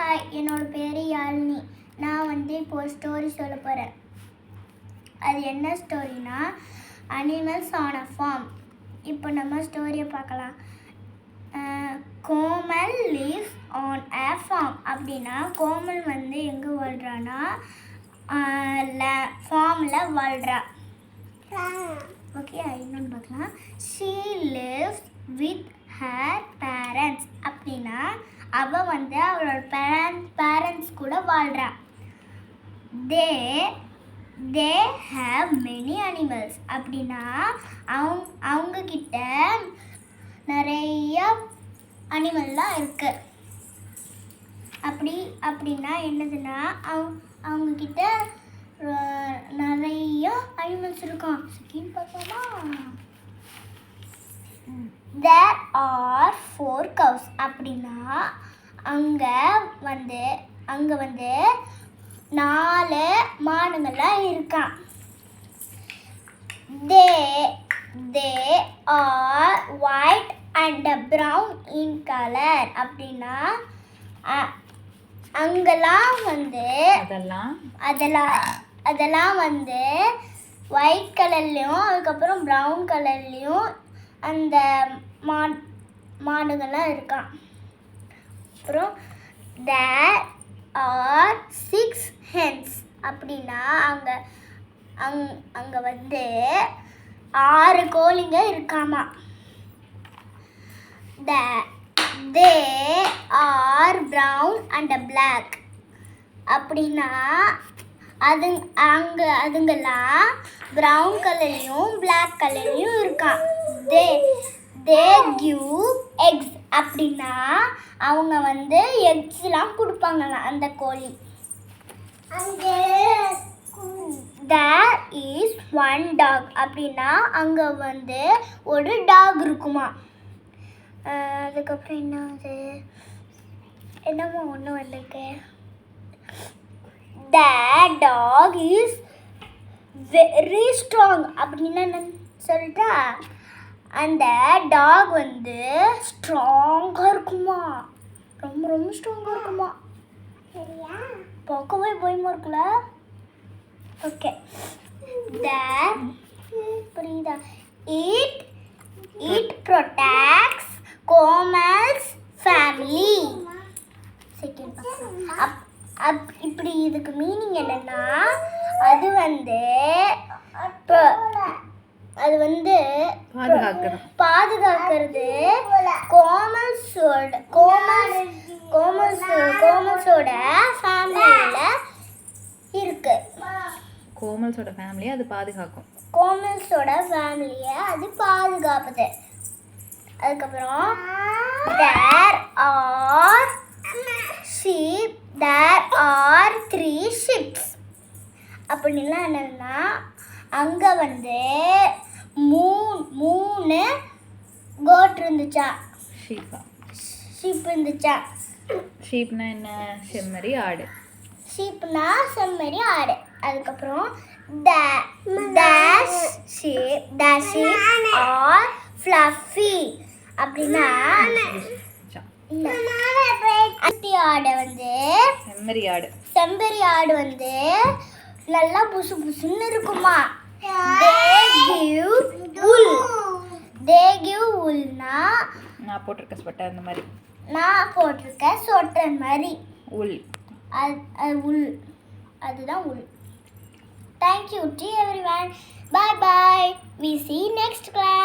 Hi, என்னோட பேர் யாழினி. நான் இப்போ ஒரு ஸ்டோரி சொல்ல போகிறேன். அது என்ன ஸ்டோரினா, அனிமல்ஸ் ஆன் அ ஃபார்ம். இப்போ நம்ம ஸ்டோரியை பார்க்கலாம். Komal lives on a farm. அப்படின்னா கோமல் எங்கே வாழ்கிறான்னா ஃபார்மில் வாழ்கிறா. ஓகே, இன்னொன்று பார்க்கலாம். She lives with her parents. அப்படின்னா அவள் அவளோட பேரண்ட்ஸ் கூட வாழ்கிறா. They have many animals. அப்படின்னா அவங்கக்கிட்ட நிறைய அனிமல்லாம் இருக்கு. அப்படின்னா என்னதுன்னா அவங்கக்கிட்ட நிறைய அனிமல்ஸ் இருக்கும். செகண்ட் பார்க்கலாமா? There are 4 cows. அப்படின்னா அங்கே 4 மாடுங்கள்லாம் இருக்கான். They are white and brown in color. அப்படின்னா அங்கெல்லாம் அதெல்லாம் ஒயிட் கலர்லேயும் அதுக்கப்புறம் ப்ரௌன் கலர்லேயும் அந்த மாடுகள்லாம் இருக்கான். அப்புறம் there are 6 hens. அப்படின்னா அங்கே 6 கோழிங்க இருக்காமா. they are brown and black. அப்படின்னா அதுங்கெல்லாம் ப்ரௌன் கலர்லையும் பிளாக் கலர்லையும் இருக்கான். they give eggs. அப்படின்னா அவங்க எக்ஸ்லாம் கொடுப்பாங்களாம் அந்த கோழி. there is 1 dog. அப்படின்னா அங்கே ஒரு டாக் இருக்குமா. அதுக்கப்புறம் என்னமோ ஒன்று வந்திருக்கு. the dog is very strong. அப்படின்னா என்னன்னு சொல்லிட்டா, அந்த டாக் ஸ்ட்ராங்காக இருக்குமா. ரொம்ப ரொம்ப ஸ்ட்ராங்காக இருக்குமா. பார்க்கவே பயமாக இருக்குல்ல. ஓகே, புரியுதா? it protects Comal's family. Second இப்படி இதுக்கு மீனிங் என்னன்னா, அது பாதுகாக்கிறது கோமல்ஸோட ஃபேமிலியில இருக்கு. கோமல்ஸோட ஃபேமிலியை அது பாதுகாக்கும். கோமல்ஸோட ஃபேமிலியை அது பாதுகாப்புது. அதுக்கப்புறம் there are 3 ships. அப்படின்னா என்னன்னா அங்கே 3 கோட் இருந்துச்சா. ஷீப் இருந்துச்சா. ஷீப்னா என்ன? செம்மறி ஆடு. ஷீப்னா செம்மறி ஆடு. அதுக்கப்புறம் the sheep are fluffy. அப்படின்னா ஆடு செம்மறி ஆடு நல்லா புசு புசுன்னு இருக்குமா. they give woolனா நான் போட்டிருக்க ஸ்வெட்டர் அந்த மாதிரி. நான் போட்டிருக்க ஸ்வெட்டர் மாதிரி உல். உல், அதுதான் உல். Thank you to everyone. Bye bye. We see you next class.